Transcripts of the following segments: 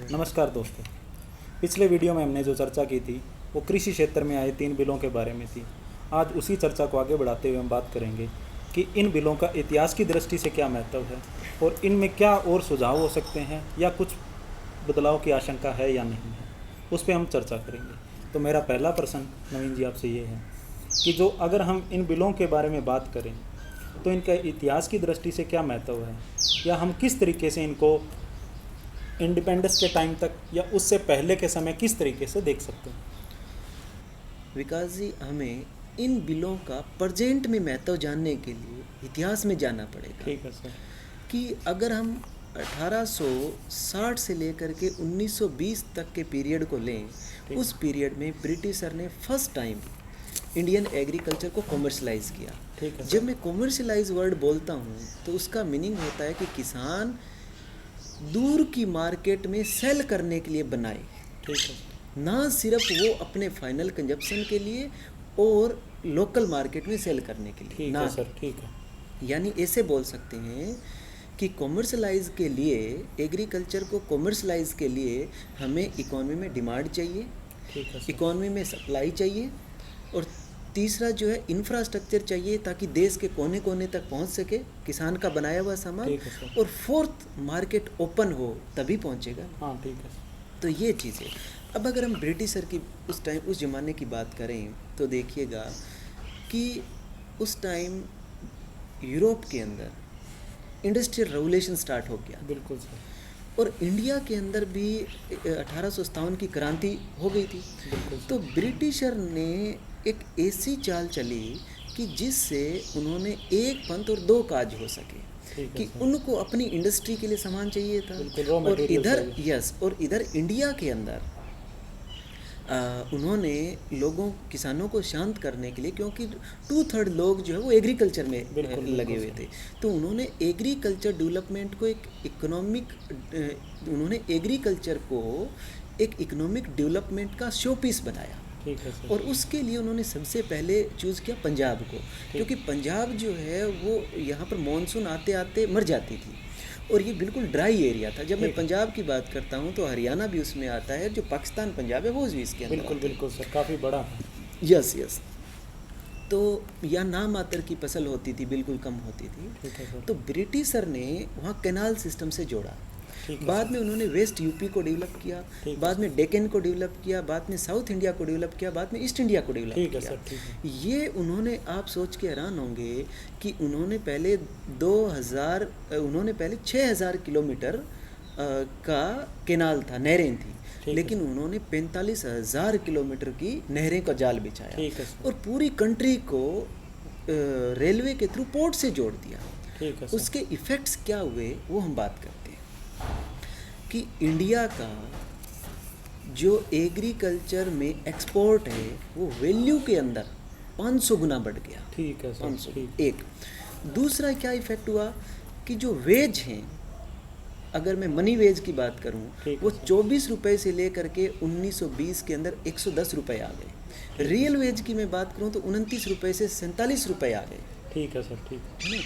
नमस्कार दोस्तों। पिछले वीडियो में हमने जो चर्चा की थी वो कृषि क्षेत्र में आए 3 बिलों के बारे में थी। आज उसी चर्चा को आगे बढ़ाते हुए हम बात करेंगे कि इन बिलों का इतिहास की दृष्टि से क्या महत्व है और इनमें क्या और सुझाव हो सकते हैं या कुछ बदलाव की आशंका है या नहीं है, उस पर हम चर्चा करेंगे। तो मेरा पहला प्रश्न नवीन जी आपसे ये है कि जो अगर हम इन बिलों के बारे में बात करें तो इनका इतिहास की दृष्टि से क्या महत्व है या हम किस तरीके से इनको इंडिपेंडेंस के टाइम तक या उससे पहले के समय किस तरीके से देख सकते हैं। विकास जी, हमें इन बिलों का प्रेजेंट में महत्व जानने के लिए इतिहास में जाना पड़ेगा। ठीक है सर। कि अगर हम 1860 से लेकर के 1920 तक के पीरियड को लें, उस पीरियड में ब्रिटिशर ने फर्स्ट टाइम इंडियन एग्रीकल्चर को कॉमर्शलाइज किया। ठीक है। जब मैं कॉमर्शलाइज वर्ड बोलता हूँ तो उसका मीनिंग होता है कि किसान दूर की मार्केट में सेल करने के लिए बनाए। ठीक है। ना सिर्फ वो अपने फाइनल कंजप्शन के लिए और लोकल मार्केट में सेल करने के लिए। ठीक है सर। ठीक है। यानी ऐसे बोल सकते हैं कि कॉमर्शलाइज के लिए, एग्रीकल्चर को कॉमर्शलाइज के लिए हमें इकोनॉमी में डिमांड चाहिए, ठीक है। इकोनॉमी में सप्लाई चाहिए, और तीसरा जो है इंफ्रास्ट्रक्चर चाहिए ताकि देश के कोने कोने तक पहुंच सके किसान का बनाया हुआ सामान, और फोर्थ मार्केट ओपन हो तभी पहुंचेगा। हाँ ठीक है। तो ये चीज़ें, अब अगर हम ब्रिटिशर की उस टाइम उस ज़माने की बात करें तो देखिएगा कि उस टाइम यूरोप के अंदर इंडस्ट्रियल रेवोल्यूशन स्टार्ट हो गया। बिल्कुल सर। और इंडिया के अंदर भी 1857 की क्रांति हो गई थी। तो ब्रिटिशर ने एक ऐसी चाल चली कि जिससे उन्होंने एक पंथ और दो काज हो सके कि उनको अपनी इंडस्ट्री के लिए सामान चाहिए था, और इधर इंडिया के अंदर उन्होंने किसानों को शांत करने के लिए, क्योंकि 2/3 लोग जो है वो एग्रीकल्चर में लगे हुए थे, तो उन्होंने एग्रीकल्चर डेवलपमेंट को उन्होंने एग्रीकल्चर को एक इकोनॉमिक डेवलपमेंट का शोपीस बनाया। ठीक है सर। और उसके लिए उन्होंने सबसे पहले चूज़ किया पंजाब को, क्योंकि पंजाब जो है वो यहाँ पर मॉनसून आते आते मर जाती थी और ये बिल्कुल ड्राई एरिया था। जब मैं पंजाब की बात करता हूँ तो हरियाणा भी उसमें आता है, जो पाकिस्तान पंजाब है वो भी इसके अंदर। बिल्कुल बिल्कुल सर, काफ़ी बड़ा है। यस। तो यह नाम मात्र की फसल होती थी, बिल्कुल कम होती थी। ठीक है सर। तो ब्रिटिशर ने वहाँ कैनाल सिस्टम से जोड़ा। बाद में उन्होंने वेस्ट यूपी को डेवलप किया, बाद में डेक्कन को डेवलप किया, बाद में साउथ इंडिया को डेवलप किया, बाद में ईस्ट इंडिया को डेवलप किया। सर, ये उन्होंने, आप सोच के हैरान होंगे कि उन्होंने पहले 6000 किलोमीटर का केनाल था, नहरें थी, लेकिन उन्होंने 45,000 किलोमीटर की नहरें का जाल बिछाया और पूरी कंट्री को रेलवे के थ्रू पोर्ट से जोड़ दिया। उसके इफ़ेक्ट्स क्या हुए वो हम बात करते हैं कि इंडिया का जो एग्रीकल्चर में एक्सपोर्ट है वो वैल्यू के अंदर 500 गुना बढ़ गया। ठीक है सर। 500। एक दूसरा क्या इफेक्ट हुआ कि जो वेज हैं, अगर मैं मनी वेज की बात करूं, वो 24 रुपए से लेकर के 1920 के अंदर 110 रुपए आ गए। रियल वेज की मैं बात करूं तो 29 रुपए से 47 रुपए आ गए। ठीक है सर। ठीक है।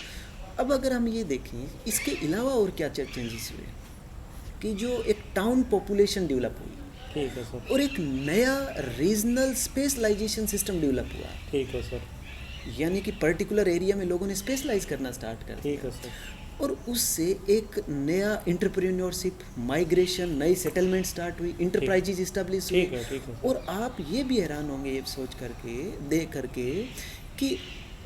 अब अगर हम ये देखें, इसके अलावा और क्या चेंजेस हुए कि जो एक टाउन पॉपुलेशन डेवलप हुई, ठीक है सर, और एक नया रीजनल स्पेशलाइजेशन सिस्टम डेवलप हुआ। ठीक है सर। यानी कि पर्टिकुलर एरिया में लोगों ने स्पेशलाइज करना स्टार्ट कर दिया। ठीक है सर। और उससे एक नया एंटरप्रेन्योरशिप, माइग्रेशन, नई सेटलमेंट स्टार्ट हुई, इंटरप्राइजेज इस्टेब्लिश हुई। और आप ये भी हैरान होंगे ये सोच करके, देख करके, कि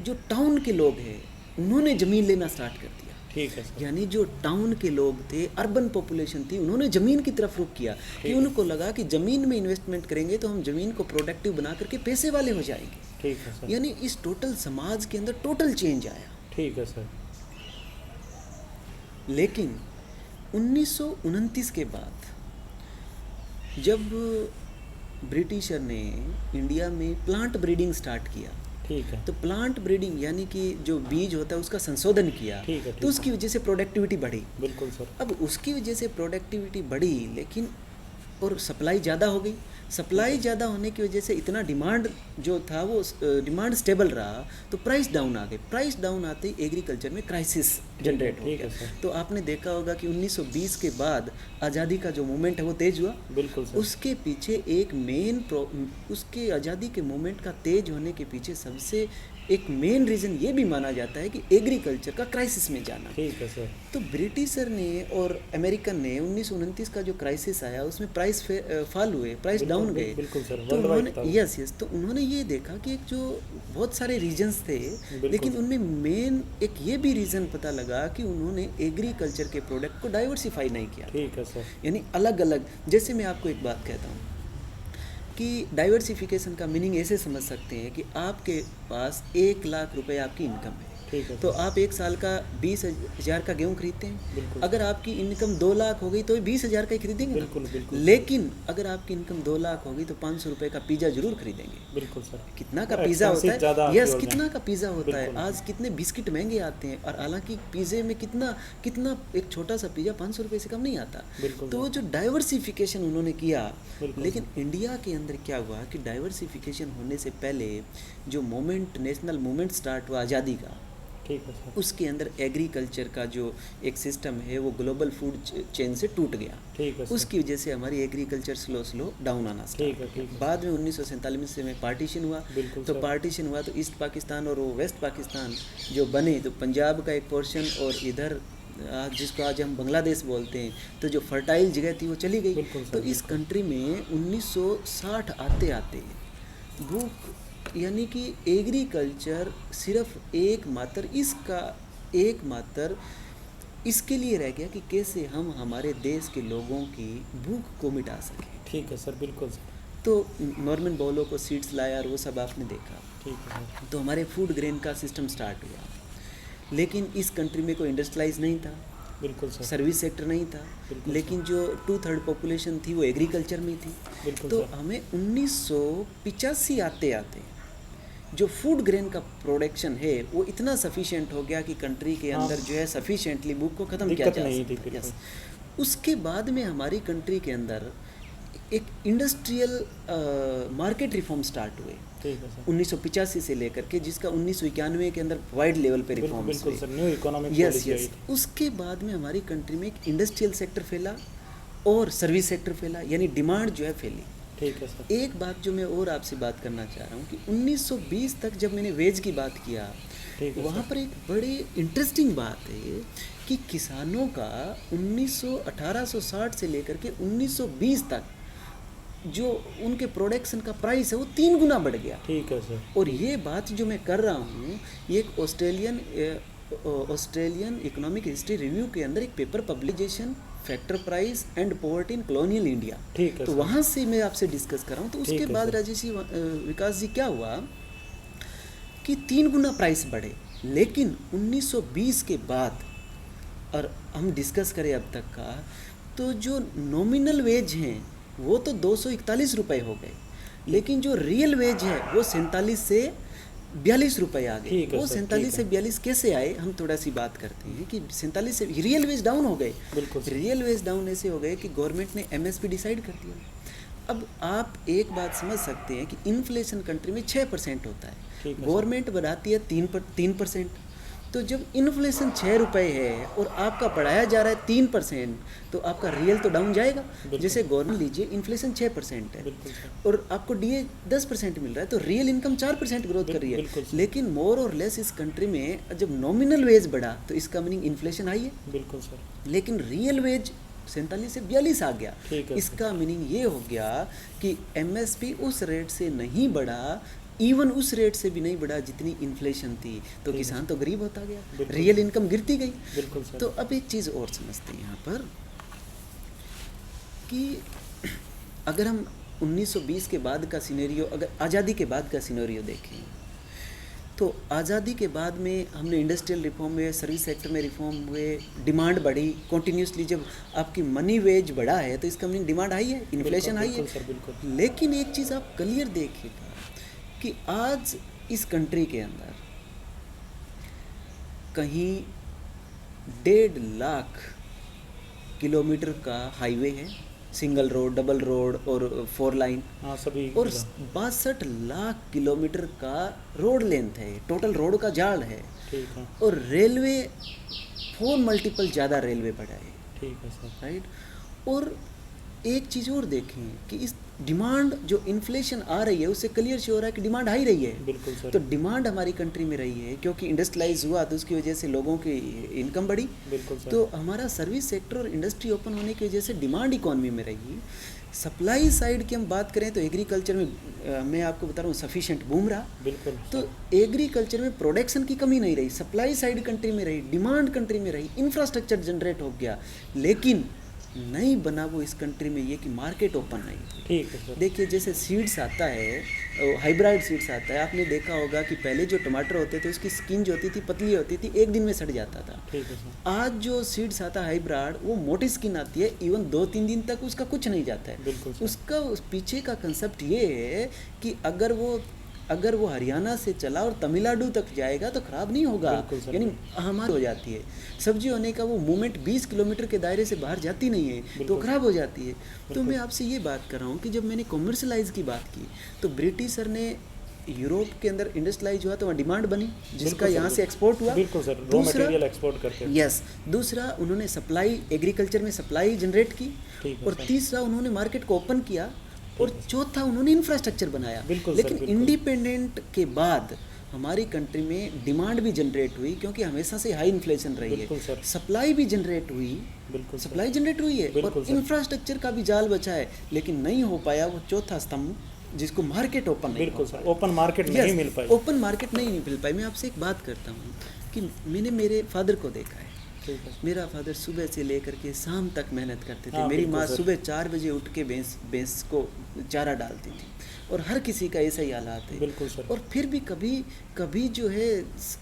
जो टाउन के लोग हैं उन्होंने ज़मीन लेना स्टार्ट कर दिया। ठीक है सर। यानी जो टाउन के लोग थे, अर्बन पॉपुलेशन थी, उन्होंने ज़मीन की तरफ रुख किया कि उनको लगा कि ज़मीन में इन्वेस्टमेंट करेंगे तो हम ज़मीन को प्रोडक्टिव बना करके पैसे वाले हो जाएंगे। ठीक है सर। यानी इस टोटल समाज के अंदर टोटल चेंज आया। ठीक है सर। लेकिन 1929 के बाद जब ब्रिटिशर ने इंडिया में प्लांट ब्रीडिंग स्टार्ट किया, ठीक है, तो प्लांट ब्रीडिंग यानी कि जो बीज होता है उसका संशोधन किया, तो उसकी वजह से प्रोडक्टिविटी बढ़ी। बिल्कुल सर। अब उसकी वजह से प्रोडक्टिविटी बढ़ी, लेकिन और सप्लाई ज़्यादा हो गई, सप्लाई ज़्यादा होने की वजह से इतना डिमांड जो था वो डिमांड स्टेबल रहा, तो प्राइस डाउन आ गई। प्राइस डाउन आते ही एग्रीकल्चर में क्राइसिस जनरेट हो गया। तो आपने देखा होगा कि 1920 के बाद आज़ादी का जो मूवमेंट है वो तेज हुआ। बिल्कुल सर। उसके पीछे एक उसके आज़ादी के मूवमेंट का तेज होने के पीछे सबसे एक मेन रीज़न ये भी माना जाता है कि एग्रीकल्चर का क्राइसिस में जाना। ठीक है सर। तो ब्रिटिशर ने और अमेरिकन ने 1929 का जो क्राइसिस आया उसमें प्राइस फॉल हुए, प्राइस डाउन गए। बिल्कुल सर। तो उन्होंने यस तो उन्होंने ये देखा कि एक जो बहुत सारे रीजन्स थे, लेकिन उनमें मेन एक ये भी रीज़न पता लगा कि उन्होंने एग्रीकल्चर के प्रोडक्ट को डाइवर्सिफाई नहीं किया। ठीक है सर। यानी अलग अलग, जैसे मैं आपको एक बात कहता हूँ कि डाइवर्सिफिकेशन का मीनिंग ऐसे समझ सकते हैं कि आपके पास 1 लाख रुपए आपकी इनकम है, तो आप एक साल का 20,000 का गेहूँ खरीदते हैं। अगर आपकी इनकम 2 लाख हो गई तो 20,000 का ही खरीदेंगे। बिल्कुल बिल्कुल। लेकिन अगर आपकी इनकम 2 लाख होगी तो 500 रुपये का पिज़्ज़ा जरूर खरीदेंगे। बिल्कुल सर। कितना का पिज़्ज़ा होता है, यस कितना का पिज़्ज़ा होता है। आज कितने बिस्किट महंगे आते हैं, और हालांकि पिज़्ज़े में कितना कितना एक छोटा सा पिज़्ज़ा 500 रुपये से कम नहीं आता। तो जो डाइवर्सिफिकेशन उन्होंने किया, लेकिन इंडिया के अंदर क्या हुआ कि डाइवर्सिफिकेशन होने से पहले जो मोमेंट, नेशनल मूवमेंट स्टार्ट हुआ आज़ादी का, उसके अंदर एग्रीकल्चर का जो एक सिस्टम है वो ग्लोबल फूड चेन से टूट गया। उसकी वजह से हमारी एग्रीकल्चर स्लो डाउन आना स्टार्ट। बाद में 1947 में पार्टीशन हुआ। तो पार्टीशन हुआ तो ईस्ट पाकिस्तान और वो वेस्ट पाकिस्तान जो बने, तो पंजाब का एक पोर्शन और इधर जिसको आज हम बांग्लादेश बोलते हैं, तो जो फर्टाइल जगह थी वो चली गई। तो इस कंट्री में 1960 आते आते भूख, यानी कि एग्रीकल्चर सिर्फ एकमात्र इसके लिए रह गया कि कैसे हम हमारे देश के लोगों की भूख को मिटा सकें। ठीक है सर, बिल्कुल। तो नॉर्मन बोलो को सीड्स लाया और वो सब आपने देखा। ठीक है। तो हमारे फूड ग्रेन का सिस्टम स्टार्ट हुआ, लेकिन इस कंट्री में कोई इंडस्ट्रियलाइज नहीं था। बिल्कुल सर। सर्विस सेक्टर नहीं था, लेकिन जो 2/3 पॉपुलेशन थी वो एग्रीकल्चर में थी। तो हमें 1985 आते आते जो फूड ग्रेन का प्रोडक्शन है वो इतना सफिशिएंट हो गया कि कंट्री के अंदर जो है सफिशिएंटली भूख को ख़त्म किया जा सकता है। उसके बाद में हमारी कंट्री के अंदर एक इंडस्ट्रियल मार्केट रिफॉर्म स्टार्ट हुए 1985 से लेकर के, जिसका 1991 के अंदर वाइड लेवल पे रिफॉर्म्स हुए। यस उसके बाद में हमारी कंट्री में एक इंडस्ट्रियल सेक्टर फैला और सर्विस सेक्टर फैला, यानी डिमांड जो है फैली। ठीक है सर। एक बात जो मैं और आपसे बात करना चाह रहा हूँ कि 1920 तक जब मैंने वेज की बात किया, वहाँ पर एक बड़ी इंटरेस्टिंग बात है कि किसानों का 1860 से लेकर के 1920 तक जो उनके प्रोडक्शन का प्राइस है वो 3 गुना बढ़ गया। ठीक है सर। और ये बात जो मैं कर रहा हूँ, ये एक ऑस्ट्रेलियन इकोनॉमिक हिस्ट्री रिव्यू के अंदर एक paper publication, factor price and poverty in colonial India, तो वहाँ से मैं आपसे डिस्कस कर रहा हूँ। तो उसके बाद राजेश जी, विकास जी, क्या हुआ कि 3 गुना प्राइस बढ़े, लेकिन 1920 के बाद, और हम डिस्कस करें अब तक का, तो जो नॉमिनल वेज हैं वो तो 241 रुपये हो गए, लेकिन जो रियल वेज है वो 47 से 42 रुपये आ गए। वो 47 से 42 कैसे आए, हम थोड़ा सी बात करते हैं कि 47 से रियल वेज डाउन हो गए। रियल वेज डाउन ऐसे हो गए कि गवर्नमेंट ने MSP डिसाइड कर दिया। अब आप एक बात समझ सकते हैं कि इन्फ्लेशन कंट्री में 6% होता है, गवर्नमेंट बढ़ाती है 3%। तो जब इन्फ्लेशन 6 रुपये है और आपका बढ़ाया जा रहा है 3%, तो आपका रियल तो डाउन जाएगा। जैसे गवर्नमेंट लीजिए, इन्फ्लेशन 6% है और आपको DA 10% मिल रहा है, तो रियल इनकम 4% ग्रोथ कर रही है। लेकिन मोर और लेस इस कंट्री में जब नॉमिनल वेज बढ़ा तो इसका मीनिंग इन्फ्लेशन आई है। बिल्कुल सर। लेकिन रियल वेज 47 से 42 आ गया। इसका मीनिंग ये हो गया कि MSP उस रेट से नहीं बढ़ा, इवन उस रेट से भी नहीं बढ़ा जितनी इन्फ्लेशन थी, तो किसान तो गरीब होता गया, रियल इनकम गिरती गई। तो अब एक चीज़ और समझते हैं यहाँ पर कि अगर हम 1920 के बाद का सिनेरियो, अगर आज़ादी के बाद का सिनेरियो देखें, तो आज़ादी के बाद में हमने इंडस्ट्रियल रिफॉर्म हुए, सर्विस सेक्टर में रिफॉर्म हुए, डिमांड बढ़ी कॉन्टीन्यूसली। जब आपकी मनी वेज बढ़ा है तो इसका मीनिंग डिमांड हाई है, इन्फ्लेशन हाई है। लेकिन एक चीज़ आप क्लियर देखिएगा कि आज इस कंट्री के अंदर कहीं 1.5 लाख किलोमीटर का हाईवे है, सिंगल रोड, डबल रोड और 4 लाइन, हाँ सभी। और 62 लाख किलोमीटर का रोड लेंथ है, टोटल रोड का जाल है। ठीक है। और रेलवे 4 मल्टीपल ज़्यादा रेलवे बढ़ा है। ठीक है सर। राइट। और एक चीज़ और देखें कि इस डिमांड जो इन्फ्लेशन आ रही है उससे क्लियर शो हो रहा है कि डिमांड हाई रही है। बिल्कुल सर। तो डिमांड हमारी कंट्री में रही है क्योंकि इंडस्ट्रियलाइज हुआ तो उसकी वजह से लोगों की इनकम बढ़ी। बिल्कुल सर। तो हमारा सर्विस सेक्टर और इंडस्ट्री ओपन होने की वजह से डिमांड इकोनॉमी में रही। सप्लाई साइड की हम बात करें तो एग्रीकल्चर में मैं आपको बता रहा हूँ सफिशिएंट बूम रहा। बिल्कुल। तो एग्रीकल्चर में प्रोडक्शन की कमी नहीं रही, सप्लाई साइड कंट्री में रही, डिमांड कंट्री में रही, इंफ्रास्ट्रक्चर जनरेट हो गया। लेकिन नहीं बना वो इस कंट्री में ये कि मार्केट ओपन नहीं। ठीक है सर। देखिए जैसे सीड्स आता है, हाइब्रिड सीड्स आता है, आपने देखा होगा कि पहले जो टमाटर होते थे उसकी स्किन जो होती थी पतली होती थी, एक दिन में सड़ जाता था। ठीक है सर। आज जो सीड्स आता है हाइब्रिड वो मोटी स्किन आती है, इवन 2-3 दिन तक उसका कुछ नहीं जाता है। बिल्कुल सर। उसका उस पीछे का कंसेप्ट ये है कि अगर वो हरियाणा से चला और तमिलनाडु तक जाएगा तो ख़राब नहीं होगा, यानी हमारी हो जाती है। सब्जी होने का वो मूवमेंट 20 किलोमीटर के दायरे से बाहर जाती नहीं है तो ख़राब हो जाती है। तो मैं आपसे ये बात कर रहा हूँ कि जब मैंने कॉमर्शलाइज की बात की तो ब्रिटिशर ने यूरोप के अंदर इंडस्ट्रियलाइज हुआ तो वहाँ डिमांड बनी जिसका यहाँ से एक्सपोर्ट हुआ। बिल्कुल सर। रॉ मटेरियल एक्सपोर्ट करके। यस। दूसरा उन्होंने सप्लाई, एग्रीकल्चर में सप्लाई जनरेट की। और तीसरा उन्होंने मार्केट को ओपन किया। और चौथा उन्होंने इंफ्रास्ट्रक्चर बनाया। लेकिन इंडिपेंडेंट के बाद हमारी कंट्री में डिमांड भी जनरेट हुई क्योंकि हमेशा से हाई इन्फ्लेशन रही है, सप्लाई भी जनरेट हुई। सप्लाई जनरेट हुई है और इंफ्रास्ट्रक्चर का भी जाल बचा है, लेकिन नहीं हो पाया वो चौथा स्तंभ जिसको मार्केट ओपन नहीं। बिल्कुल सर। ओपन मार्केट नहीं मिल पाई। ओपन मार्केट नहीं मिल पाई। मैं आपसे एक बात करता हूँ कि मैंने मेरे फादर को देखा है। मेरा फादर सुबह से लेकर के शाम तक मेहनत करते थे। मेरी माँ सुबह 4 बजे उठ के भैंस को चारा डालती थी और हर किसी का ऐसा ही हालात है। बिल्कुल सर। और फिर भी कभी जो है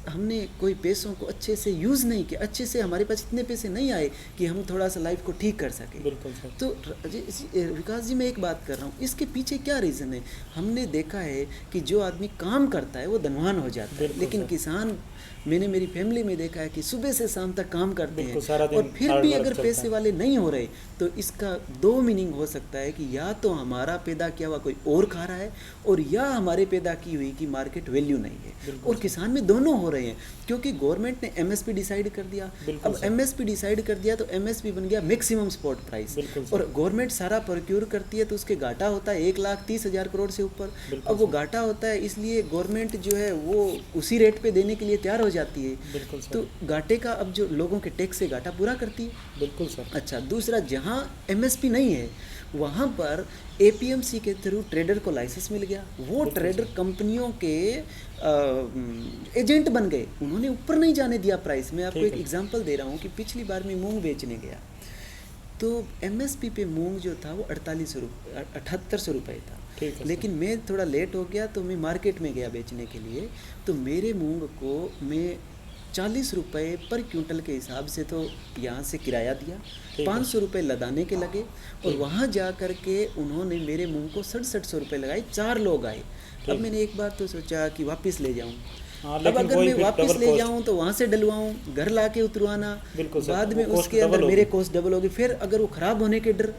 हमने कोई पैसों को अच्छे से यूज़ नहीं किया, अच्छे से हमारे पास इतने पैसे नहीं आए कि हम थोड़ा सा लाइफ को ठीक कर सकें। बिल्कुल सर। तो विकास जी मैं एक बात कर रहा हूँ, इसके पीछे क्या रीज़न है? हमने देखा है कि जो आदमी काम करता है वो धनवान हो जाता है, लेकिन किसान, मैंने मेरी फैमिली में देखा है कि सुबह से शाम तक काम करते हैं और फिर भी अगर पैसे वाले नहीं हो रहे तो इसका 2 मीनिंग हो सकता है कि या तो हमारा पैदा किया हुआ कोई और खा रहा है और या हमारे पैदा की हुई की मार्केट वैल्यू नहीं है। और किसान में दोनों हो रहे हैं क्योंकि गवर्नमेंट ने एमएसपी डिसाइड कर दिया। अब एमएसपी डिसाइड कर दिया तो एमएसपी बन गया मैक्सिमम स्पॉट प्राइस, और गवर्नमेंट सारा प्रोक्योर करती है तो उसके घाटा होता है 1,30,000 करोड़ से ऊपर। अब वो घाटा होता है इसलिए गवर्नमेंट जो है वो उसी रेट पे देने के लिए तैयार हो जाती है। तो घाटे का अब जो लोगों के टैक्स से घाटा पूरा करती है। बिल्कुल सर। अच्छा, दूसरा जहाँ एमएसपी नहीं है वहाँ पर एपीएमसी के थ्रू ट्रेडर को लाइसेंस मिल गया। वो ट्रेडर कंपनियों के एजेंट बन गए, उन्होंने ऊपर नहीं जाने दिया प्राइस। मैं आपको एक एग्जांपल दे रहा हूँ कि पिछली बार मैं मूंग बेचने गया तो एमएसपी पे मूंग जो था वो 7800 रुपये था। लेकिन मैं थोड़ा लेट हो गया तो मैं मार्केट में गया बेचने के लिए, तो मेरे मूंग को मैं 40 रुपये पर क्विंटल के हिसाब से तो यहाँ से किराया दिया, 500 रुपये लदाने के लगे और वहाँ जा कर के उन्होंने मेरे मूंग को 6700 रुपये लगाए। 4 लोग आए। अब मैंने एक बार तो सोचा कि वापस ले जाऊँ। अब अगर मैं वापस ले जाऊँ तो वहाँ से डलवाऊँ, घर ला के उतरवाना, बाद में उसके अंदर मेरे कॉस्ट डबल होगी। फिर अगर वो ख़राब होने के डर,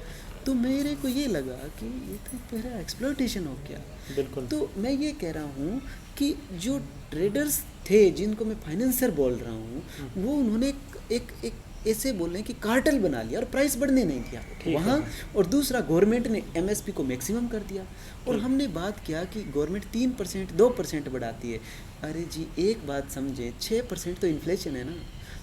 तो मेरे को ये लगा कि ये तो मेरा एक्सप्लॉयटेशन हो गया। बिल्कुल। तो मैं ये कह रहा हूँ कि जो ट्रेडर्स थे जिनको मैं फाइनेंसर बोल रहा हूँ वो उन्होंने एक ऐसे बोल रहे हैं कि कार्टेल बना लिया और प्राइस बढ़ने नहीं दिया वहाँ। और दूसरा गवर्नमेंट ने एमएसपी को मैक्सिमम कर दिया। और हमने बात किया कि गवर्नमेंट 3% 2% बढ़ाती है। अरे जी एक बात समझें, 6% तो इन्फ्लेशन है ना।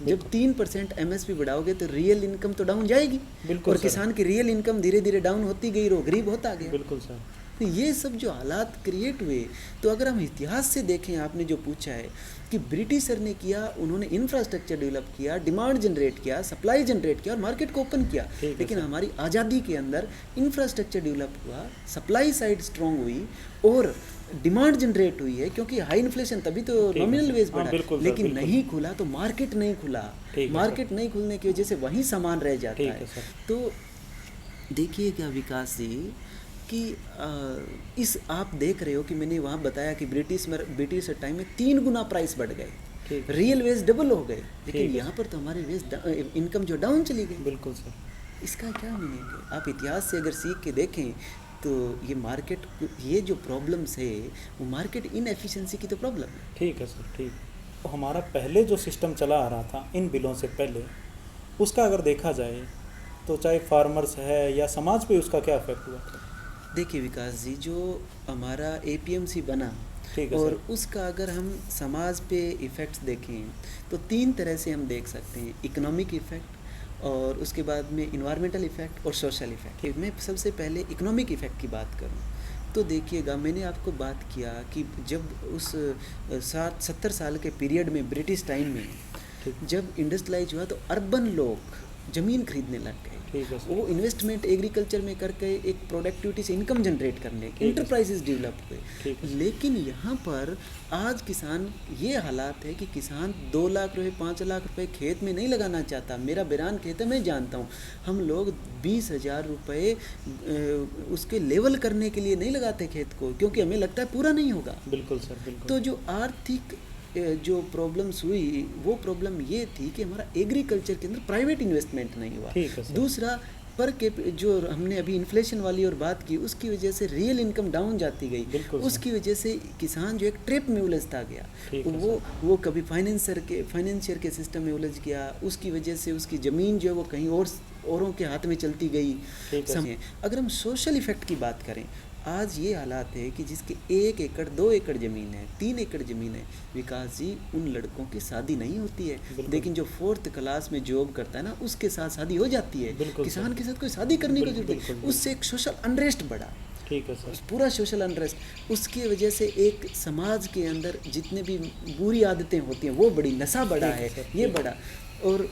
जब 3% एमएसपी बढ़ाओगे तो रियल इनकम तो डाउन जाएगी। और किसान की रियल इनकम धीरे धीरे डाउन होती गई, वो गरीब होता गया। बिल्कुल सर। तो ये सब जो हालात क्रिएट हुए, तो अगर हम इतिहास से देखें, आपने जो पूछा है कि ब्रिटिशर ने किया, उन्होंने इंफ्रास्ट्रक्चर डेवलप किया, डिमांड जनरेट किया, सप्लाई जनरेट किया और मार्केट को ओपन किया। लेकिन हमारी आज़ादी के अंदर इंफ्रास्ट्रक्चर डेवलप हुआ, सप्लाई साइड स्ट्रॉन्ग हुई और डिमांड जनरेट हुई है क्योंकि हाई इन्फ्लेशन तभी तो नॉमिनल वेज बढ़ा। लेकिन नहीं खुला तो मार्केट नहीं खुला। मार्केट नहीं खुलने की वजह से वही सामान रह जाता है। तो देखिए क्या विकास जी कि इस आप देख रहे हो कि मैंने वहाँ बताया कि ब्रिटिश टाइम में 3 गुना प्राइस बढ़ गए, रियल वेज डबल हो गए, लेकिन यहाँ पर तो हमारे वेज इनकम जो डाउन चली गई। बिल्कुल सर। इसका क्या मीनिंग है? आप इतिहास से अगर सीख के देखें तो ये मार्केट, ये जो प्रॉब्लम्स है वो मार्केट इनएफिशिएंसी की तो प्रॉब्लम है। ठीक है सर, ठीक। तो हमारा पहले जो सिस्टम चला आ रहा था इन बिलों से पहले, उसका अगर देखा जाए तो चाहे फार्मर्स है या समाज पे उसका क्या इफेक्ट हुआ था? देखिए विकास जी, जो हमारा एपीएमसी बना ठीक है और सर। उसका अगर हम समाज पे इफ़ेक्ट्स देखें तो 3 तरह से हम देख सकते हैं, इकोनॉमिक इफ़ेक्ट और उसके बाद में इन्वायरमेंटल इफ़ेक्ट और सोशल इफ़ेक्ट। मैं सबसे पहले इकोनॉमिक इफ़ेक्ट की बात करूं तो देखिएगा, मैंने आपको बात किया कि जब उस 60-70 साल के पीरियड में ब्रिटिश टाइम में ठीक। जब इंडस्ट्रियलाइज हुआ तो अर्बन लोग ज़मीन खरीदने लग गए। ठीक है सर। वो इन्वेस्टमेंट एग्रीकल्चर में करके एक प्रोडक्टिविटी से इनकम जनरेट करने के इंटरप्राइजेस डेवलप ठीक हुए। है। लेकिन यहाँ पर आज किसान, ये हालात है कि किसान 2 लाख रुपए 5 लाख रुपए खेत में नहीं लगाना चाहता। मेरा बिरान खेत है, मैं जानता हूँ। हम लोग 20,000 रुपये उसके लेवल करने के लिए नहीं लगाते खेत को, क्योंकि हमें लगता है पूरा नहीं होगा। बिल्कुल सर, बिल्कुल। तो जो आर्थिक जो प्रॉब्लम्स हुई वो प्रॉब्लम ये थी कि हमारा एग्रीकल्चर के अंदर प्राइवेट इन्वेस्टमेंट नहीं हुआ। ठीक है सर। दूसरा, पर के जो हमने अभी इन्फ्लेशन वाली और बात की, उसकी वजह से रियल इनकम डाउन जाती गई। उसकी वजह से किसान जो एक ट्रैप में उलझता गया, वो कभी फाइनेंशियर के सिस्टम में उलझ गया। उसकी वजह से उसकी ज़मीन जो है वो कहीं औरों के हाथ में चलती गई। अगर हम सोशल इफ़ेक्ट की बात करें, आज ये हालात है कि जिसके 1 एकड़ 2 एकड़ ज़मीन है, 3 एकड़ ज़मीन है, विकास जी, उन लड़कों की शादी नहीं होती है। लेकिन जो 4th क्लास में जॉब करता है ना, उसके साथ शादी हो जाती है। किसान के साथ कोई शादी करने की जरूरत नहीं। उससे एक सोशल अनरेस्ट बढ़ा। ठीक है सर। पूरा सोशल अनरेस्ट, उसकी वजह से एक समाज के अंदर जितने भी बुरी आदतें होती हैं वो बड़ी, नशा बढ़ा है, ये बढ़ा। और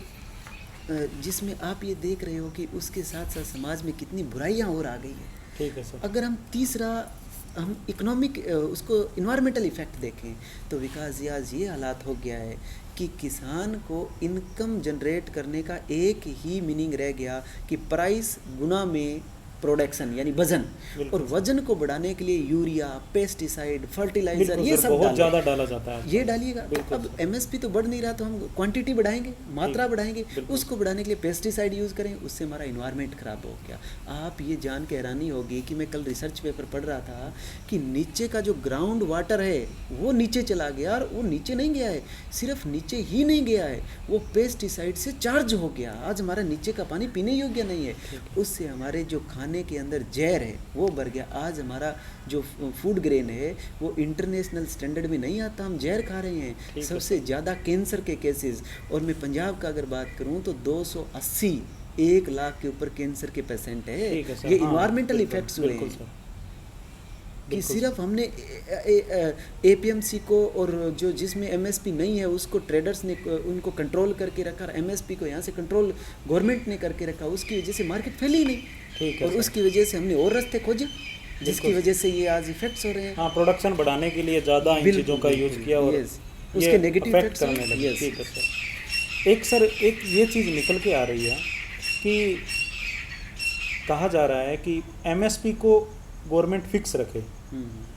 जिसमें आप ये देख रहे हो कि उसके साथ साथ समाज में कितनी बुराइयाँ और आ गई है। ठीक है सर। अगर हम तीसरा, हम इकोनॉमिक उसको इन्वायरमेंटल इफ़ेक्ट देखें तो विकास जी, आज ये हालात हो गया है कि किसान को इनकम जनरेट करने का एक ही मीनिंग रह गया कि प्राइस गुना में प्रोडक्शन, यानी वजन। और वजन को बढ़ाने के लिए यूरिया, पेस्टिसाइड, फर्टिलाइजर, ये सब बहुत ज़्यादा डाला जाता है। ये डालिएगा। अब एमएसपी तो बढ़ नहीं रहा, तो हम क्वांटिटी बढ़ाएंगे, मात्रा बढ़ाएंगे। उसको बढ़ाने के लिए पेस्टिसाइड यूज़ करें, उससे हमारा इन्वायरमेंट ख़राब हो गया। आप ये जान के हैरानी होगी कि मैं कल रिसर्च पेपर पढ़ रहा था कि नीचे का जो ग्राउंड वाटर है वो नीचे चला गया, और वो नीचे नहीं गया है, सिर्फ नीचे ही नहीं गया है, वो पेस्टिसाइड से चार्ज हो गया। आज हमारा नीचे का पानी पीने योग्य नहीं है। उससे हमारे जो खाने के अंदर जहर है वो बढ़ गया। आज हमारा जो फूड ग्रेन है वो इंटरनेशनल स्टैंडर्ड में नहीं आता, हम जहर खा रहे हैं। सबसे ज़्यादा कैंसर के केसेस, और मैं पंजाब का अगर बात करूं तो 280 1 लाख के ऊपर कैंसर के पेशेंट है। ये इन्वायरमेंटल इफेक्ट्स हुए हैं कि सिर्फ हमने एपीएमसी को, और जो जिसमें एमएसपी नहीं है उसको ट्रेडर्स ने उनको कंट्रोल करके रखा, एमएसपी को यहाँ से कंट्रोल गवर्नमेंट ने करके रखा। उसकी वजह से मार्केट फैली नहीं, और उसकी वजह से हमने और रास्ते खोजे, जिसकी वजह से ये आज इफेक्ट्स हो रहे हैं। हाँ, प्रोडक्शन बढ़ाने के लिए ज़्यादा इन चीज़ों का यूज़ किया और उसके नेगेटिव इफेक्ट्स करने लगे। ठीक है सर। एक ये चीज़ निकल के आ रही है कि कहा जा रहा है कि एमएसपी को गवर्नमेंट फिक्स रखे।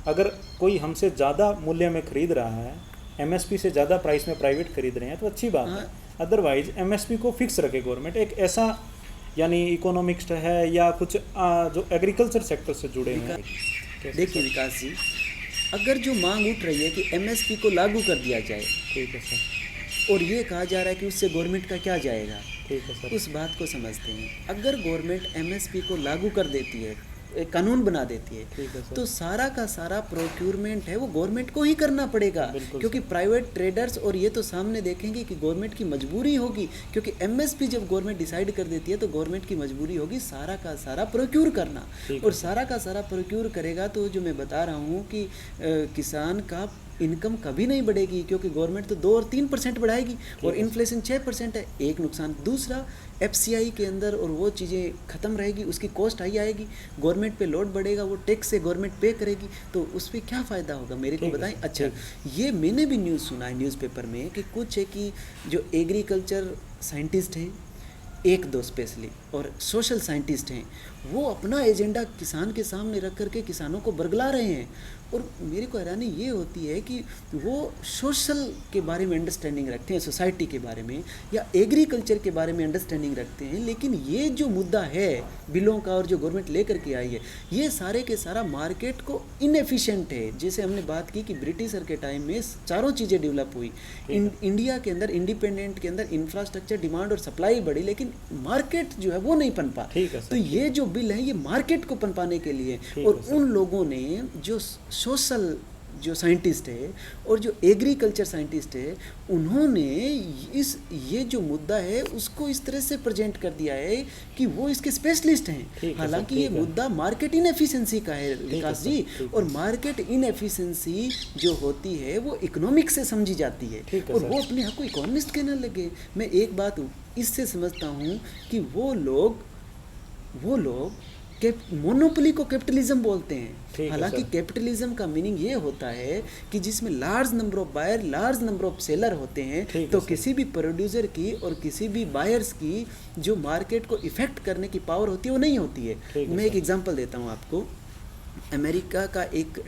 अगर कोई हमसे ज़्यादा मूल्य में खरीद रहा है, एमएसपी से ज़्यादा प्राइस में प्राइवेट खरीद रहे हैं, तो अच्छी बात है। अदरवाइज एमएसपी को फिक्स रखे गवर्नमेंट। एक ऐसा, यानी इकोनॉमिक्स है या कुछ जो एग्रीकल्चर सेक्टर से जुड़े हैं। देखिए विकास जी, अगर जो मांग उठ रही है कि एमएसपी को लागू कर दिया जाए, ठीक है सर, और ये कहा जा रहा है कि उससे गवर्नमेंट का क्या जाएगा, ठीक है सर, उस बात को समझते हैं। अगर गवर्नमेंट एमएसपी को लागू कर देती है, कानून बना देती है, तो सारा का सारा प्रोक्यूरमेंट है वो गवर्नमेंट को ही करना पड़ेगा, क्योंकि प्राइवेट ट्रेडर्स और ये तो सामने देखेंगे कि गवर्नमेंट की मजबूरी होगी, क्योंकि एमएसपी जब गवर्नमेंट डिसाइड कर देती है तो गवर्नमेंट की मजबूरी होगी सारा का सारा प्रोक्यूर करना, और सारा का सारा प्रोक्यूर करेगा तो जो मैं बता रहा हूँ कि किसान का इनकम कभी नहीं बढ़ेगी, क्योंकि गवर्नमेंट तो 2 और 3% बढ़ाएगी और इन्फ्लेशन 6% है। एक नुकसान। दूसरा, एफसीआई के अंदर और वो चीज़ें ख़त्म रहेगी, उसकी कॉस्ट हाई आएगी, गवर्नमेंट पे लोड बढ़ेगा, वो टैक्स से गवर्नमेंट पे करेगी, तो उस पर क्या फ़ायदा होगा मेरे को बताएं। अच्छा, ये मैंने भी न्यूज़ सुना है न्यूज़पेपर में कि कुछ है कि जो एग्रीकल्चर साइंटिस्ट है एक दो स्पेशली और सोशल साइंटिस्ट हैं, वो अपना एजेंडा किसान के सामने रख करके किसानों को बरगला रहे हैं। और मेरे को हैरानी ये होती है कि वो सोशल के बारे में अंडरस्टैंडिंग रखते हैं, सोसाइटी के बारे में या एग्रीकल्चर के बारे में अंडरस्टैंडिंग रखते हैं, लेकिन ये जो मुद्दा है बिलों का और जो गवर्नमेंट लेकर के आई है, ये सारे के सारा मार्केट को इनएफिशिएंट है। जैसे हमने बात की कि ब्रिटिशर के टाइम में चारों चीज़ें डेवलप हुई, इंडिया के अंदर इंडिपेंडेंट के अंदर इंफ्रास्ट्रक्चर, डिमांड और सप्लाई बढ़ी, लेकिन मार्केट जो है वो नहीं पनपा। तो ये जो बिल है ये मार्केट को पनपाने के लिए, और उन लोगों ने जो सोशल जो साइंटिस्ट है और जो एग्रीकल्चर साइंटिस्ट है, उन्होंने ये जो मुद्दा है उसको इस तरह से प्रेजेंट कर दिया है कि वो इसके स्पेशलिस्ट हैं। हालांकि ये मुद्दा मार्केट इनएफिशिएंसी का है विकास जी, और मार्केट इनएफिशिएंसी जो होती है वो इकोनॉमिक्स से समझी जाती है, और वो अपने आप को इकोनॉमिस्ट कहने लगे। मैं एक बात इससे समझता हूँ कि वो लोग मोनोपोली को कैपिटलिज्म बोलते हैं। हालांकि कैपिटलिज्म का मीनिंग ये होता है कि जिसमें large number of buyer, large number of seller होते हैं, तो किसी भी प्रोड्यूसर की और किसी भी बायर्स की जो मार्केट को इफेक्ट करने की पावर होती है वो नहीं होती है। मैं एक एग्जांपल देता हूँ आपको। अमेरिका का एक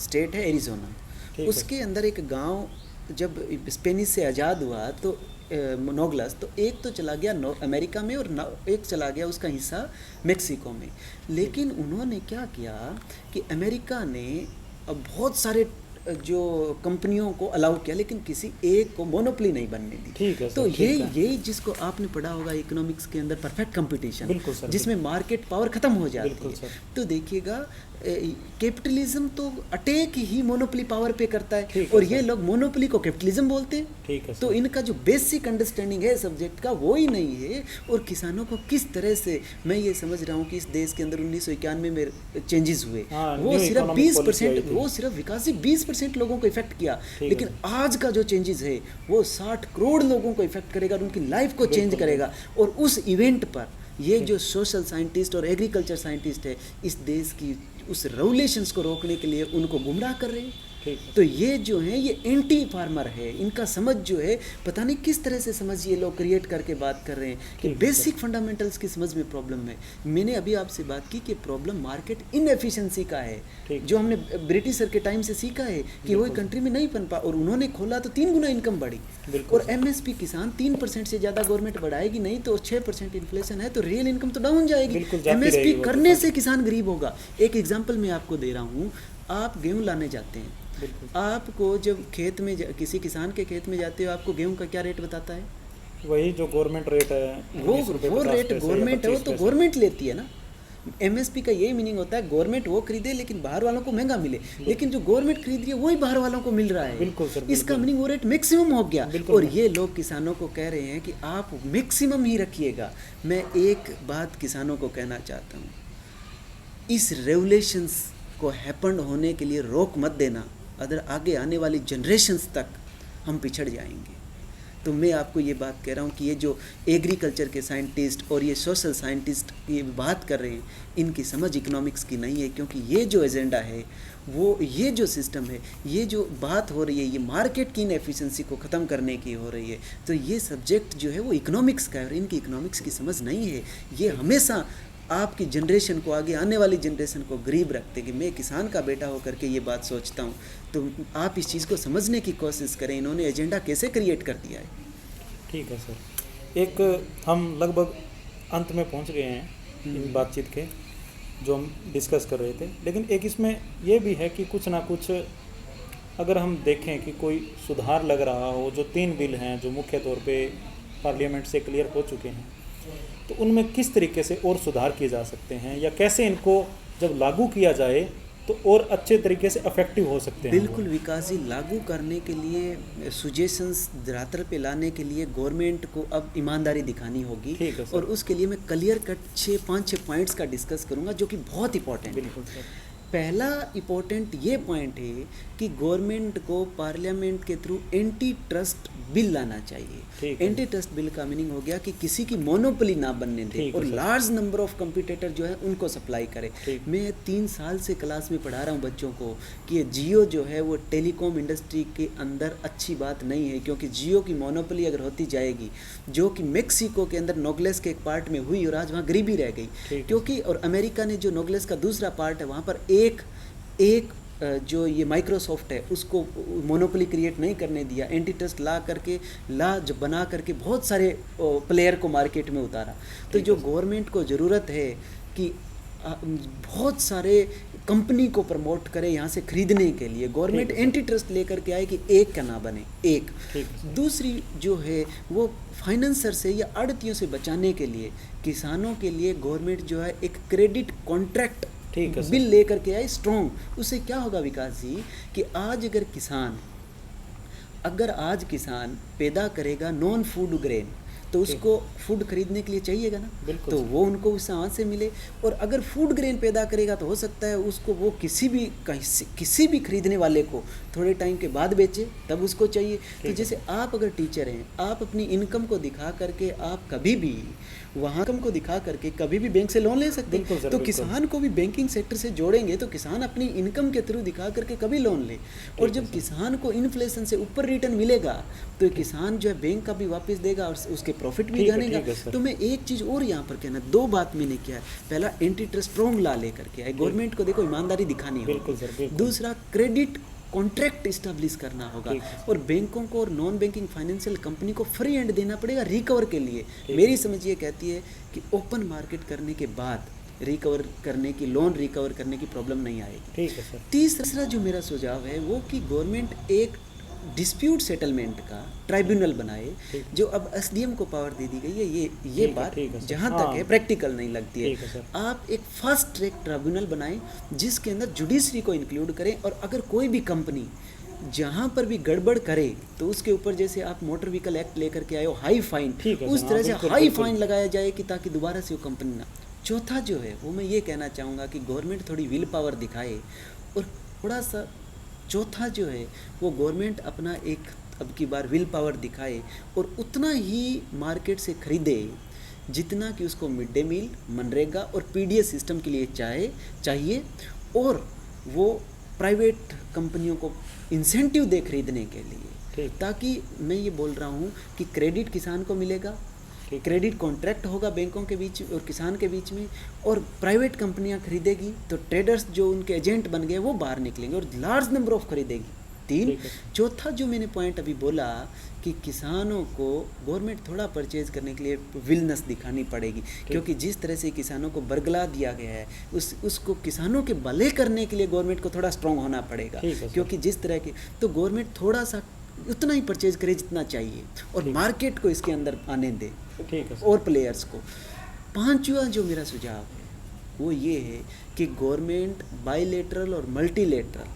स्टेट है एरिज़ोना, उसके अंदर एक गाँव जब स्पेनिश से आज़ाद हुआ तो नोगलस, तो एक तो चला गया अमेरिका में और एक चला गया उसका हिस्सा मेक्सिको में। लेकिन उन्होंने क्या किया कि अमेरिका ने अब बहुत सारे जो कंपनियों को अलाउ किया, लेकिन किसी एक को मोनोपोली नहीं बनने दी। तो यही जिसको आपने पढ़ा होगा इकोनॉमिक्स के अंदर परफेक्ट कंपटीशन, जिसमें मार्केट पावर खत्म हो जाती है। तो देखिएगा कैपिटलिज्म तो अटैक ही मोनोपोली पावर पे करता है, और ये लोग मोनोपोली को कैपिटलिज्म बोलते हैं। तो इनका जो बेसिक अंडरस्टैंडिंग है सब्जेक्ट का वो ही नहीं है। और किसानों को किस तरह से, मैं ये समझ रहा हूँ कि इस देश के अंदर 1991 में चेंजेस हुए, वो सिर्फ 20%, वो सिर्फ विकास 20% लोगों को इफेक्ट किया, लेकिन आज का जो चेंजेस है वो 60 करोड़ लोगों को इफेक्ट करेगा और उनकी लाइफ को चेंज करेगा। और उस इवेंट पर ये जो सोशल साइंटिस्ट और एग्रीकल्चर साइंटिस्ट है, इस देश की उस रेवोल्यूशंस को रोकने के लिए उनको गुमराह कर रहे हैं। तो ये जो है ये एंटी फार्मर है, इनका समझ जो है पता नहीं किस तरह से समझ ये लोग क्रिएट करके बात कर रहे हैं कि बेसिक फंडामेंटल्स की समझ में प्रॉब्लम है। मैंने अभी आपसे बात की कि प्रॉब्लम मार्केट इनएफिशिएंसी का है, जो हमने ब्रिटिशर के टाइम से सीखा है कि वो कंट्री में नहीं बन पा, और उन्होंने खोला तो 3 गुना इनकम बढ़ी। और एमएसपी किसान 3% से ज़्यादा गवर्नमेंट बढ़ाएगी नहीं तो 6% इन्फ्लेशन है तो रियल इनकम तो डाउन जाएगी। एमएसपी करने से किसान गरीब होगा। एक एग्जाम्पल मैं आपको दे रहा हूँ, आप गेहूँ लाने जाते हैं, आपको जब खेत में किसी किसान के खेत में जाते हो, आपको गेहूं का क्या रेट बताता है? वही जो गवर्नमेंट रेट है, वो रेट गवर्नमेंट है, वो तो गवर्नमेंट लेती है ना। एमएसपी का यही मीनिंग होता है, गवर्नमेंट वो खरीदे लेकिन बाहर वालों को महंगा मिले, लेकिन जो गवर्नमेंट खरीद रही है वही बाहर वालों को मिल रहा है। इसका मीनिंग वो रेट मैक्सिमम हो गया। और ये लोग किसानों को कह रहे हैं कि आप मैक्सिमम ही रखिएगा। मैं एक बात किसानों को कहना चाहता हूँ, इस रेवोल्यूशंस को हैपन होने के लिए रोक मत देना, अगर आगे आने वाली जनरेशन्स तक हम पिछड़ जाएंगे। तो मैं आपको ये बात कह रहा हूँ कि ये जो एग्रीकल्चर के साइंटिस्ट और ये सोशल साइंटिस्ट ये बात कर रहे हैं, इनकी समझ इकोनॉमिक्स की नहीं है, क्योंकि ये जो एजेंडा है, वो ये जो सिस्टम है, ये जो बात हो रही है, ये मार्केट की इनएफिशिएंसी को ख़त्म करने की हो रही है। तो ये सब्जेक्ट जो है वो इकोनॉमिक्स का है, और इनकी इकोनॉमिक्स की समझ नहीं है। ये हमेशा आपकी जनरेशन को, आगे आने वाली जनरेशन को गरीब रखते कि मैं किसान का बेटा होकर के ये बात सोचता हूँ। तो आप इस चीज़ को समझने की कोशिश करें, इन्होंने एजेंडा कैसे क्रिएट कर दिया है। ठीक है सर, एक हम लगभग अंत में पहुँच गए हैं इन बातचीत के जो हम डिस्कस कर रहे थे, लेकिन एक इसमें ये भी है कि कुछ ना कुछ अगर हम देखें कि कोई सुधार लग रहा हो, जो 3 बिल हैं जो मुख्य तौर पे पार्लियामेंट से क्लियर हो चुके हैं, तो उनमें किस तरीके से और सुधार किए जा सकते हैं, या कैसे इनको जब लागू किया जाए तो और अच्छे तरीके से इफेक्टिव हो सकते हैं? बिल्कुल विकास जी, लागू करने के लिए सुजेशंस धरातल पे लाने के लिए गवर्नमेंट को अब ईमानदारी दिखानी होगी, और उसके लिए मैं क्लियर कट 5-6 पॉइंट्स का डिस्कस करूंगा जो कि बहुत इंपॉर्टेंट है। पहला इम्पोर्टेंट ये पॉइंट है कि गवर्नमेंट को पार्लियामेंट के थ्रू एंटी ट्रस्ट बिल लाना चाहिए। एंटी ट्रस्ट बिल का मीनिंग हो गया कि किसी की मोनोपोली ना बनने दे और लार्ज नंबर ऑफ कंपटीटर जो है उनको सप्लाई करे। मैं 3 साल से क्लास में पढ़ा रहा हूँ बच्चों को कि जियो जो है वो टेलीकॉम इंडस्ट्री के अंदर अच्छी बात नहीं है, क्योंकि जियो की मोनोपोली अगर होती जाएगी, जो कि मेक्सिको के अंदर नोग्लेस के एक पार्ट में हुई और आज वहाँ गरीबी रह गई, क्योंकि और अमेरिका ने जो नोग्लेस का दूसरा पार्ट है वहाँ पर एक जो ये माइक्रोसॉफ्ट है उसको मोनोपोली क्रिएट नहीं करने दिया। एंटी ट्रस्ट जब बना करके बहुत सारे प्लेयर को मार्केट में उतारा। तो जो गवर्नमेंट को ज़रूरत है कि बहुत सारे कंपनी को प्रमोट करे यहाँ से खरीदने के लिए, गवर्नमेंट एंटी ट्रस्ट लेकर के आए कि एक का ना बने एक। दूसरी जो है वो फाइनेंसर से या आड़तियों से बचाने के लिए किसानों के लिए गवर्नमेंट जो है एक क्रेडिट कॉन्ट्रैक्ट बिल लेकर के आए स्ट्रॉन्ग। उससे क्या होगा विकास जी कि अगर आज किसान पैदा करेगा नॉन फूड ग्रेन तो उसको फूड खरीदने के लिए चाहिएगा ना, तो वो उनको उस वहाँ से मिले। और अगर फूड ग्रेन पैदा करेगा तो हो सकता है उसको वो किसी भी खरीदने वाले को थोड़े टाइम के बाद बेचे, तब उसको चाहिए। तो जैसे आप अगर टीचर हैं, आप अपनी इनकम को दिखा करके आप कभी भी बैंक से लोन ले सकते हैं। तो किसान को भी बैंकिंग सेक्टर से जोड़ेंगे तो किसान अपनी इनकम के थ्रू दिखा करके कभी लोन ले। और जब किसान को इन्फ्लेशन से ऊपर रिटर्न मिलेगा तो किसान जो है बैंक का भी वापस देगा और उसके प्रॉफिट भी जानेगा। तो मैं एक चीज़ और यहाँ पर कहना, 2 बात मैंने किया है। पहला एंटी ट्रस्ट स्ट्रॉन्ग ला लेकर के आए, गवर्नमेंट को देखो ईमानदारी दिखानी होगी। दूसरा क्रेडिट कॉन्ट्रैक्ट इस्टेब्लिश करना होगा और बैंकों को और नॉन बैंकिंग फाइनेंशियल कंपनी को फ्री एंड देना पड़ेगा रिकवर के लिए। मेरी समझ ये कहती है कि ओपन मार्केट करने के बाद लोन रिकवर करने की प्रॉब्लम नहीं आएगी। ठीक है सर। तीसरा जो मेरा सुझाव है वो कि गवर्नमेंट एक डिस्प्यूट सेटलमेंट का ट्राइब्यूनल बनाए, जो अब एसडीएम को पावर दे दी गई है। ये बात जहाँ तक है प्रैक्टिकल नहीं लगती है। आप एक फास्ट ट्रैक ट्राइब्यूनल बनाएं जिसके अंदर जुडिशरी को इंक्लूड करें, और अगर कोई भी कंपनी जहाँ पर भी गड़बड़ करे तो उसके ऊपर, जैसे आप मोटर व्हीकल एक्ट लेकर के आए हो हाई फाइन, उस तरह से हाई फाइन लगाया जाए कि ताकि दोबारा से वो कंपनी ना। चौथा जो है वो मैं ये कहना चाहूँगा कि गवर्नमेंट थोड़ी विल पावर दिखाए, और थोड़ा सा चौथा जो है वो गवर्नमेंट अपना एक अब की बार विल पावर दिखाए और उतना ही मार्केट से खरीदे जितना कि उसको मिड डे मील, मनरेगा और पीडीएस सिस्टम के लिए चाहिए, और वो प्राइवेट कंपनियों को इंसेंटिव दे खरीदने के लिए, ताकि मैं ये बोल रहा हूँ कि क्रेडिट किसान को मिलेगा, क्रेडिट कॉन्ट्रैक्ट होगा बैंकों के बीच और किसान के बीच में, और प्राइवेट कंपनियां खरीदेगी तो ट्रेडर्स जो उनके एजेंट बन गए वो बाहर निकलेंगे और लार्ज नंबर ऑफ खरीदेगी। 3, चौथा जो मैंने पॉइंट अभी बोला कि किसानों को गवर्नमेंट थोड़ा परचेज करने के लिए विलनेस दिखानी पड़ेगी, क्योंकि जिस तरह से किसानों को बरगला दिया गया है उसको किसानों के भले करने के लिए गवर्नमेंट को थोड़ा स्ट्रॉन्ग होना पड़ेगा। क्योंकि जिस तरह की, तो गवर्नमेंट थोड़ा सा उतना ही परचेज करे जितना चाहिए और मार्केट को इसके अंदर आने दे और प्लेयर्स को। 5वां जो मेरा सुझाव है वो ये है कि गवर्नमेंट बायलैटरल और multilateral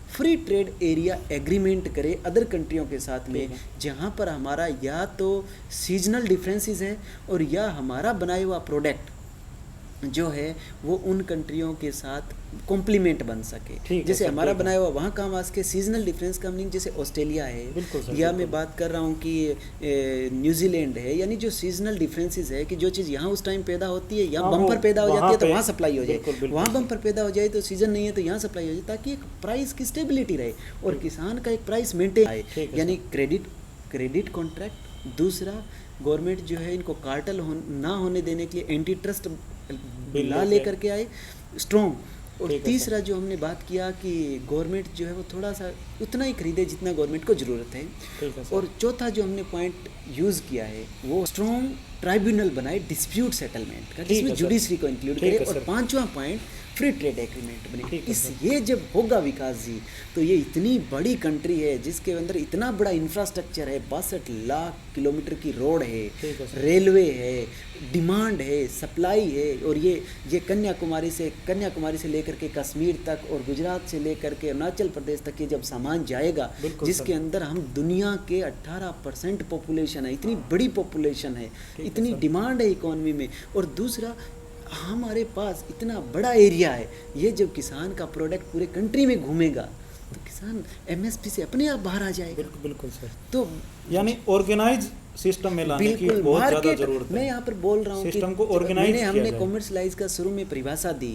free trade area agreement करे अदर कंट्रियों के साथ में, जहाँ पर हमारा या तो सीजनल डिफरेंसेस है और या हमारा बनाया हुआ प्रोडक्ट जो है वो उन कंट्रियों के साथ कॉम्प्लीमेंट बन सके। जैसे हमारा बनाया हुआ वहाँ काम आज के सीजनल डिफरेंस का मीनिंग जैसे ऑस्ट्रेलिया है, या मैं बात कर रहा हूँ कि न्यूजीलैंड है, यानी जो सीजनल डिफरेंसेस है कि जो चीज़ यहाँ उस टाइम पैदा होती है, यहाँ बम्पर पैदा हो जाती है तो वहाँ सप्लाई हो जाए, वहाँ बम्पर पैदा हो जाए तो सीजन नहीं है तो यहाँ सप्लाई हो जाए, ताकि एक प्राइस की स्टेबिलिटी रहे और किसान का एक प्राइस मेंटेन आए, यानी क्रेडिट कॉन्ट्रैक्ट। दूसरा, गवर्नमेंट जो है इनको कार्टेल ना होने देने के लिए एंटी ट्रस्ट ला लेकर के आए स्ट्रॉन्ग। और तीसरा जो हमने बात किया कि गवर्नमेंट जो है वो थोड़ा सा उतना ही खरीदे जितना गवर्नमेंट को ज़रूरत है। और चौथा जो हमने पॉइंट यूज़ किया है वो स्ट्रॉन्ग ट्राइब्यूनल बनाए डिस्प्यूट सेटलमेंट का, जिसमें जुडिशरी को इंक्लूड करे। और 5वां पॉइंट फ्री ट्रेड एग्रीमेंट बने। ये जब होगा विकास जी, तो ये इतनी बड़ी कंट्री है जिसके अंदर इतना बड़ा इंफ्रास्ट्रक्चर है, 62 लाख किलोमीटर की रोड है, रेलवे है, डिमांड है, सप्लाई है, और ये कन्याकुमारी से लेकर के कश्मीर तक और गुजरात से लेकर के अरुणाचल प्रदेश तक ये जब सामान जाएगा, जिसके अंदर हम दुनिया के 18% पॉपुलेशन है, इतनी बड़ी पॉपुलेशन है, इतनी डिमांड है इकोनॉमी में। और दूसरा, हमारे पास इतना बड़ा एरिया है, ये जब किसान का प्रोडक्ट पूरे कंट्री में घूमेगा तो किसान एमएसपी से अपने आप बाहर आ जाएगा। बिल्कुल बिल्कुल सर। तो यानी ऑर्गेनाइज सिस्टम में लाने की बिल्कुल बहुत ज़्यादा मार्केट, जरूरत है। मैं यहाँ पर बोल रहा हूँ कि सिस्टम को ऑर्गेनाइज किया हमने जाए। कॉमर्शलाइज का शुरू में परिभाषा दी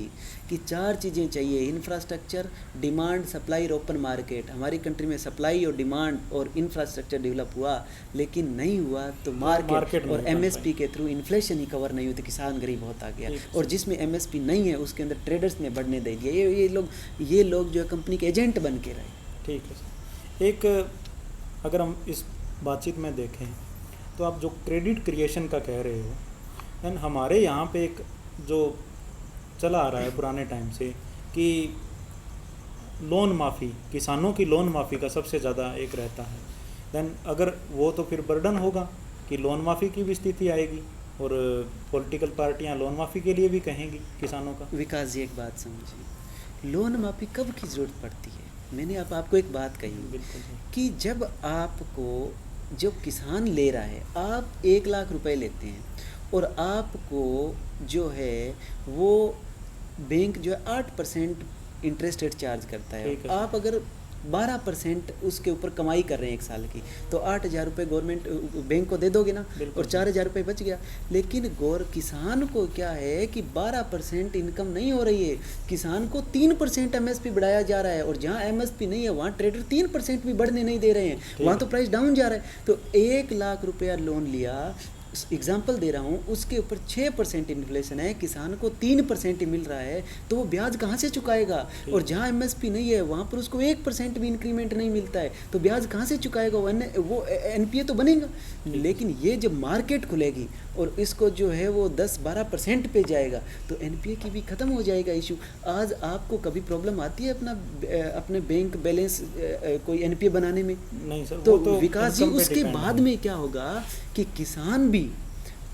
कि 4 चीज़ें चाहिए, इंफ्रास्ट्रक्चर, डिमांड, सप्लाई और ओपन मार्केट। हमारी कंट्री में सप्लाई और डिमांड और इंफ्रास्ट्रक्चर डेवलप हुआ, लेकिन नहीं हुआ तो मार्केट और एमएसपी के थ्रू इन्फ्लेशन ही कवर नहीं हुई तो किसान गरीब होता गया। और जिसमें एमएसपी नहीं है उसके अंदर ट्रेडर्स ने बढ़ने दे दिया। ये लोग जो है कंपनी के एजेंट बन के रहे। ठीक है सर। एक अगर हम इस बातचीत में देखें तो आप जो क्रेडिट क्रिएशन का कह रहे हो, एंड हमारे यहाँ पे एक जो चला आ रहा है पुराने टाइम से कि लोन माफ़ी, किसानों की लोन माफ़ी का सबसे ज़्यादा एक रहता है। देन अगर वो तो फिर बर्डन होगा कि लोन माफ़ी की भी स्थिति आएगी और पॉलिटिकल पार्टियाँ लोन माफ़ी के लिए भी कहेंगी किसानों का। विकास जी एक बात समझिए, लोन माफ़ी कब की ज़रूरत पड़ती है? मैंने आपको एक बात कही कि जब आपको, जब किसान ले रहा है, आप 1 लाख रुपए लेते हैं और आपको जो है वो बैंक जो है 8% इंटरेस्ट रेट चार्ज करता है। आप अगर 12% उसके ऊपर कमाई कर रहे हैं 1 साल की, तो 8,000 रुपये गवर्नमेंट बैंक को दे दोगे ना, और 4,000 रुपये बच गया। लेकिन किसान को क्या है कि 12% इनकम नहीं हो रही है, किसान को 3% एमएसपी बढ़ाया जा रहा है, और जहाँ एमएसपी नहीं है वहाँ ट्रेडर 3% भी बढ़ने नहीं दे रहे हैं, वहाँ तो प्राइस डाउन जा रहा है। तो 1 लाख रुपया लोन लिया, एग्जाम्पल दे रहा हूँ, उसके ऊपर 6% इन्फ्लेशन है, किसान को 3% ही मिल रहा है, तो वो ब्याज कहाँ से चुकाएगा? और जहाँ एमएसपी नहीं है वहाँ पर उसको 1% भी इंक्रीमेंट नहीं मिलता है, तो ब्याज कहाँ से चुकाएगा? वो एनपीए तो बनेगा। लेकिन ये जब मार्केट खुलेगी और इसको जो है वो 10-12% पे जाएगा तो एनपीए की भी ख़त्म हो जाएगा इशू। आज आपको कभी प्रॉब्लम आती है अपने बैंक बैलेंस कोई एनपीए बनाने में? नहीं सर। तो विकास जी उसके बाद में क्या होगा कि किसान भी,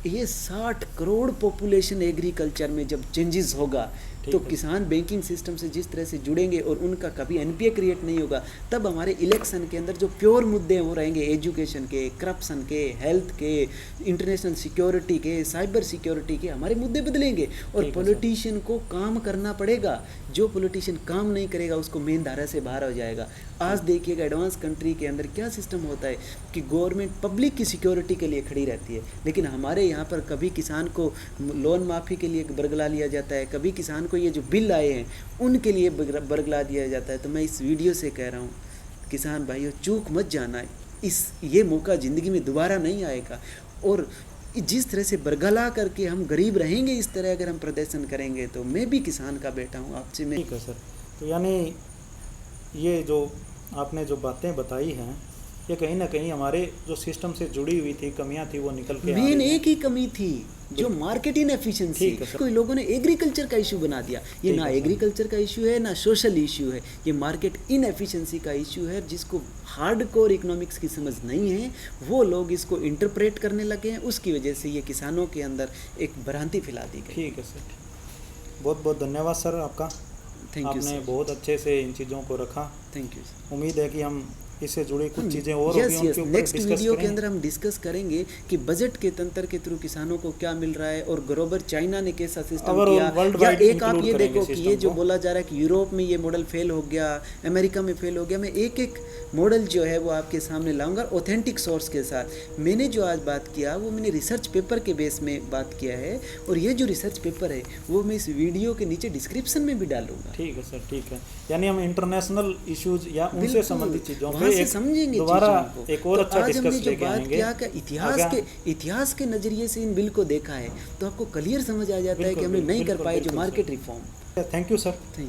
ये 60 करोड़ पॉपुलेशन एग्रीकल्चर में जब चेंजेस होगा तो किसान बैंकिंग सिस्टम से जिस तरह से जुड़ेंगे और उनका कभी एनपीए क्रिएट नहीं होगा, तब हमारे इलेक्शन के अंदर जो प्योर मुद्दे वो रहेंगे, एजुकेशन के, करप्शन के, हेल्थ के, इंटरनेशनल सिक्योरिटी के, साइबर सिक्योरिटी के, हमारे मुद्दे बदलेंगे। और पॉलिटिशियन को काम करना पड़ेगा, जो पॉलिटिशियन काम नहीं करेगा उसको मेन धारा से बाहर हो जाएगा। आज देखिएगा एडवांस कंट्री के अंदर क्या सिस्टम होता है कि गवर्नमेंट पब्लिक की सिक्योरिटी के लिए खड़ी रहती है, लेकिन हमारे यहाँ पर कभी किसान को लोन माफ़ी के लिए बरगला लिया जाता है, कभी किसान को ये जो बिल आए हैं उनके लिए बरगला दिया जाता है। तो मैं इस वीडियो से कह रहा हूँ किसान भाइयों, चूक मत जाना, ये मौका ज़िंदगी में दोबारा नहीं आएगा। और जिस तरह से बरगला करके हम गरीब रहेंगे, इस तरह अगर हम प्रदर्शन करेंगे, तो मैं भी किसान का बेटा हूँ, आपसे मैं। ठीक है सर। तो यानी ये जो आपने जो बातें बताई हैं, ये कहीं ना कहीं हमारे जो सिस्टम से जुड़ी हुई थी, कमियां थी, वो निकल के मेन एक ही कमी थी, जो मार्केट इनएफिशिएंसी। कोई लोगों ने एग्रीकल्चर का इशू बना दिया। ये ना एग्रीकल्चर का इशू है ना सोशल इशू है, ये मार्केट इनएफिशिएंसी का इशू है, जिसको हार्डकोर इकोनॉमिक्स की समझ नहीं है, वो लोग इसको इंटरप्रेट करने लगे हैं। उसकी वजह से ये किसानों के अंदर एक भ्रांति फैला दी गई। ठीक है सर, बहुत बहुत धन्यवाद सर आपका। Thank you. आपने बहुत अच्छे से इन चीज़ों को रखा। Thank you. उम्मीद है कि हम इससे जुड़ी कुछ चीज़ें और उनके ऊपर नेक्स्ट वीडियो के अंदर हम डिस्कस करेंगे कि बजट के तंत्र के थ्रू किसानों को क्या मिल रहा है, और ग्लोबल चाइना ने कैसा सिस्टम किया, या एक आप ये देखो कि ये जो बोला जा रहा है कि यूरोप में ये मॉडल फेल हो गया, अमेरिका में फेल हो गया, मैं एक एक मॉडल जो है वो आपके सामने लाऊंगा ऑथेंटिक सोर्स के साथ। मैंने जो आज बात किया वो मैंने रिसर्च पेपर के बेस में बात किया है, और ये जो रिसर्च पेपर है वो मैं इस वीडियो के नीचे डिस्क्रिप्शन में भी डालूंगा। ठीक है सर, ठीक है। यानी हम इंटरनेशनल इश्यूज या उनसे संबंधित चीज़ों पे समझेंगे दोबारा एक और अच्छा आज हमने जो बात किया कि इतिहास के नजरिए से इन बिल को देखा है, तो आपको क्लियर समझ आ जाता है कि हमने नहीं कर पाए जो market reform. Thank you sir. Thank you.